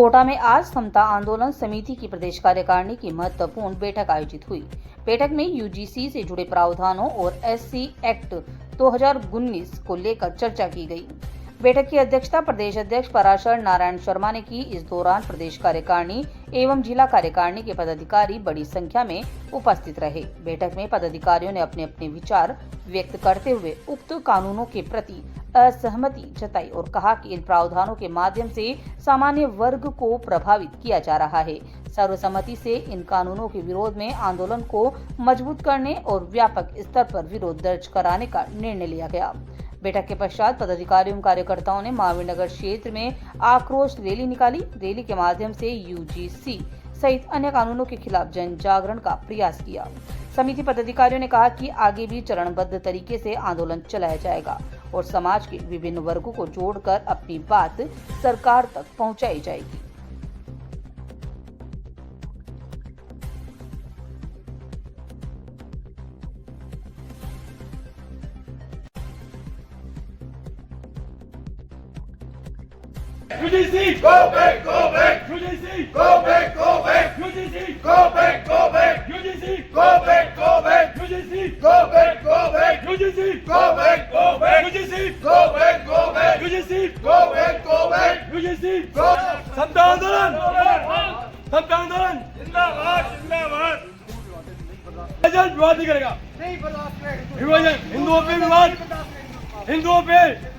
कोटा में आज समता आंदोलन समिति की प्रदेश कार्यकारिणी की महत्वपूर्ण बैठक आयोजित हुई। बैठक में यूजीसी से जुड़े प्रावधानों और एससी एक्ट 2019 को लेकर चर्चा की गई। बैठक की अध्यक्षता प्रदेश अध्यक्ष पराशर नारायण शर्मा ने की। इस दौरान प्रदेश कार्यकारिणी एवं जिला कार्यकारिणी के पदाधिकारी बड़ी संख्या में उपस्थित रहे। बैठक में पदाधिकारियों ने अपने अपने विचार व्यक्त करते हुए उक्त कानूनों के प्रति असहमति जताई और कहा कि इन प्रावधानों के माध्यम से सामान्य वर्ग को प्रभावित किया जा रहा है। सर्वसम्मति से इन कानूनों के विरोध में आंदोलन को मजबूत करने और व्यापक स्तर पर विरोध दर्ज कराने का निर्णय लिया गया। बैठक के पश्चात पदाधिकारियों और कार्यकर्ताओं ने महावीर नगर क्षेत्र में आक्रोश रैली निकाली। रैली के माध्यम से यूजीसी सहित अन्य कानूनों के खिलाफ जन जागरण का प्रयास किया। समिति पदाधिकारियों ने कहा कि आगे भी चरणबद्ध तरीके से आंदोलन चलाया जाएगा और समाज के विभिन्न वर्गों को जोड़कर अपनी बात सरकार तक पहुंचाई जाएगी। UGC, go back, go back. UGC, go back, go back. UGC, go back, go back. UGC, go back, go back. UGC, go back, go back. UGC, go back, go back. UGC, go back, go back. UGC, go back, go back. UGC, go. समता आंदोलन, समता आंदोलन, जिंदाबाद, जिंदाबाद। विभाजन विवाद नहीं करेगा। नहीं बर्दाश्त करेगा। विभाजन हिंदुओं पे विवाद, हिंदुओं पे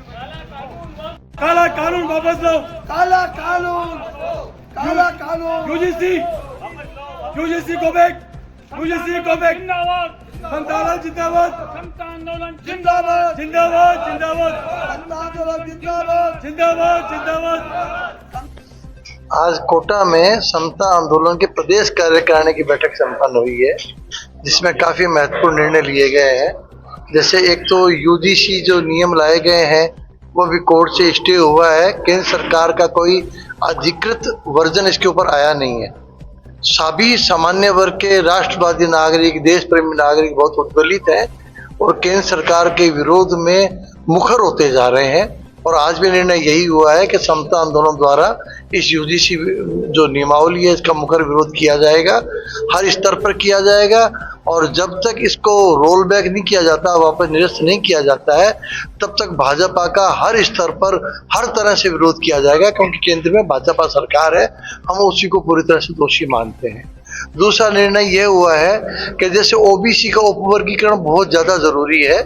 काला कानून वापस लो, काला कानून, काला कानून। यूजीसी को बैक, यूजीसी को बैक। समता आंदोलन जिंदाबाद, समता आंदोलन जिंदाबाद, जिंदाबाद, जिंदाबाद, समता आंदोलन जिंदाबाद, जिंदाबाद, जिंदाबाद। आज कोटा में समता आंदोलन के प्रदेश कार्यकारिणी की बैठक संपन्न हुई है, जिसमें काफी महत्वपूर्ण निर्णय लिए गए हैं। जैसे एक तो यूजीसी जो नियम लाए गए हैं वो भी कोर्ट से स्टे हुआ है। केंद्र सरकार का कोई अधिकृत वर्जन इसके ऊपर आया नहीं है। सभी सामान्य वर्ग के राष्ट्रवादी नागरिक, देश प्रेमी नागरिक बहुत उद्वेलित हैं और केंद्र सरकार के विरोध में मुखर होते जा रहे हैं। और आज भी निर्णय यही हुआ है कि समता आंदोलन द्वारा इस यूजीसी जो नियमावली है इसका मुखर विरोध किया जाएगा, हर स्तर पर किया जाएगा। और जब तक इसको रोल बैक नहीं किया जाता, वापस निरस्त नहीं किया जाता है, तब तक भाजपा का हर स्तर पर हर तरह से विरोध किया जाएगा, क्योंकि केंद्र में भाजपा सरकार है, हम उसी को पूरी तरह से दोषी मानते हैं। दूसरा निर्णय यह हुआ है कि जैसे ओबीसी का उपवर्गीकरण बहुत ज्यादा जरूरी है,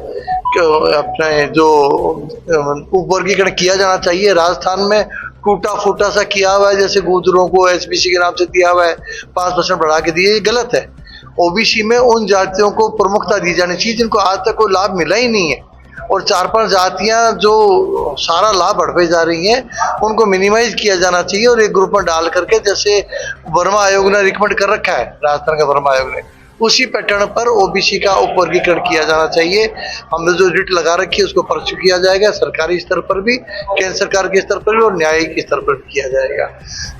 अपने जो उपवर्गीकरण किया जाना चाहिए। राजस्थान में टूटा फूटा सा किया हुआ है, जैसे गुजरों को एसबीसी के नाम से दिया हुआ है, 5% बढ़ा के दिए, ये गलत है। ओबीसी में उन जातियों को प्रमुखता दी जानी चाहिए जिनको आज तक कोई लाभ मिला ही नहीं है, और 4-5 जातियां जो सारा लाभ बढ़ते जा रही हैं उनको मिनिमाइज किया जाना चाहिए और एक ग्रुप में डाल करके, जैसे वर्मा आयोग ने रिकमेंड कर रखा है, राजस्थान का वर्मा आयोग ने, उसी पैटर्न पर ओबीसी का उपवर्गीकरण किया जाना चाहिए। हमने जो रिट लगा रखी है उसको परस्यू किया जाएगा, सरकारी स्तर पर भी, केंद्र सरकार के स्तर पर भी और न्यायिक स्तर पर भी किया जाएगा।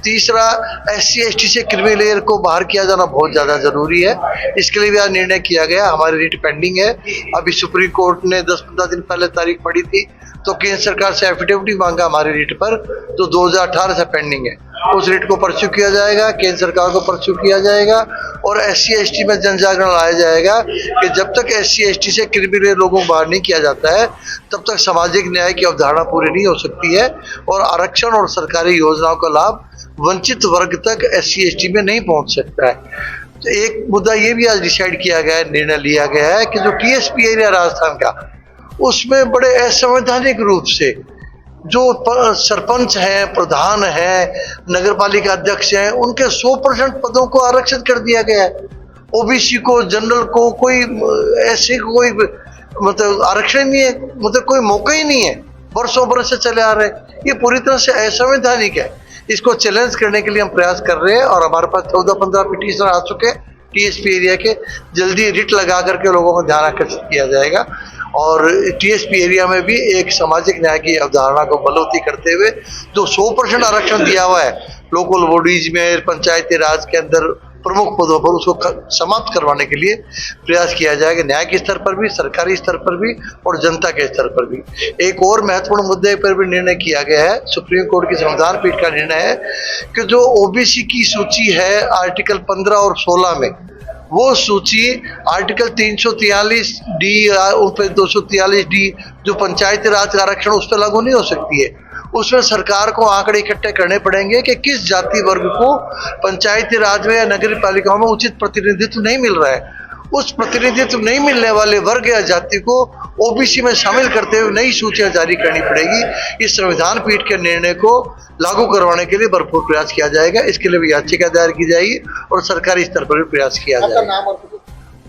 तीसरा, SC ST से क्रीमी लेयर को बाहर किया जाना बहुत ज्यादा जरूरी है। इसके लिए भी आज निर्णय किया गया। हमारी रिट पेंडिंग है। अभी सुप्रीम कोर्ट ने 10-15 दिन पहले तारीख पड़ी थी, तो केंद्र सरकार से एफिडेविट मांगा हमारी रिट पर, जो 2018 से पेंडिंग है। उस रिट को परस्यू किया जाएगा, केंद्र सरकार को परस्यू किया जाएगा और SC ST में जन जागरण लाया जाएगा कि जब तक SC ST से क्रिमिनल लोगों को बाहर नहीं किया जाता है, तब तक सामाजिक न्याय की अवधारणा पूरी नहीं हो सकती है और आरक्षण और सरकारी योजनाओं का लाभ वंचित वर्ग तक SC ST में नहीं पहुंच सकता है। तो एक मुद्दा ये भी आज डिसाइड किया गया है, निर्णय लिया गया है कि जो TSP एरिया राजस्थान का, उसमें बड़े असंवैधानिक रूप से जो सरपंच हैं, प्रधान हैं, नगर पालिका अध्यक्ष हैं, उनके 100% पदों को आरक्षित कर दिया गया है। ओबीसी को, जनरल को कोई ऐसे कोई मतलब आरक्षण नहीं है, मतलब कोई मौका ही नहीं है, वर्षों बरस से चले आ रहे हैं। ये पूरी तरह से असंवैधानिक है। इसको चैलेंज करने के लिए हम प्रयास कर रहे हैं और हमारे पास 14-15 पिटीशन आ चुके हैं TSP एरिया के। जल्दी रिट लगा करके लोगों को ध्यान आकर्षित किया जाएगा और TSP एरिया में भी एक सामाजिक न्याय की अवधारणा को बलवती करते हुए जो 100% आरक्षण दिया हुआ है लोकल बॉडीज में, पंचायती राज के अंदर प्रमुख पदों पर उसको समाप्त करवाने के लिए प्रयास किया जाएगा, न्याय के स्तर पर भी, सरकारी स्तर पर भी और जनता के स्तर पर भी। एक और महत्वपूर्ण मुद्दे पर भी निर्णय किया गया है, सुप्रीम कोर्ट की संविधान पीठ का निर्णय है कि जो ओबीसी की सूची है आर्टिकल 15 और 16 में, वो सूची आर्टिकल 343 डी और फिर 243 डी जो पंचायती राज आरक्षण उस पर लागू नहीं हो सकती है। उसमें सरकार को आंकड़े इकट्ठे करने पड़ेंगे कि किस जाति वर्ग को पंचायती राज में या नगर पालिकाओं में उचित प्रतिनिधित्व नहीं मिल रहा है। उस प्रतिनिधित्व नहीं मिलने वाले वर्ग या जाति को ओबीसी में शामिल करते हुए नई सूचियां जारी करनी पड़ेगी। इस संविधान पीठ के निर्णय को लागू करवाने के लिए भरपूर प्रयास किया जाएगा। इसके लिए भी याचिका दायर की जाएगी और सरकारी स्तर पर भी प्रयास किया जाएगा।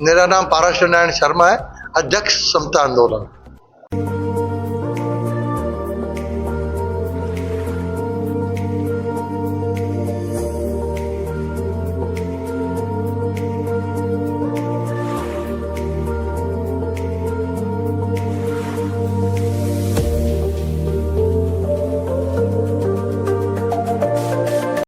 मेरा नाम पाराशर नारायण शर्मा है, अध्यक्ष समता आंदोलन।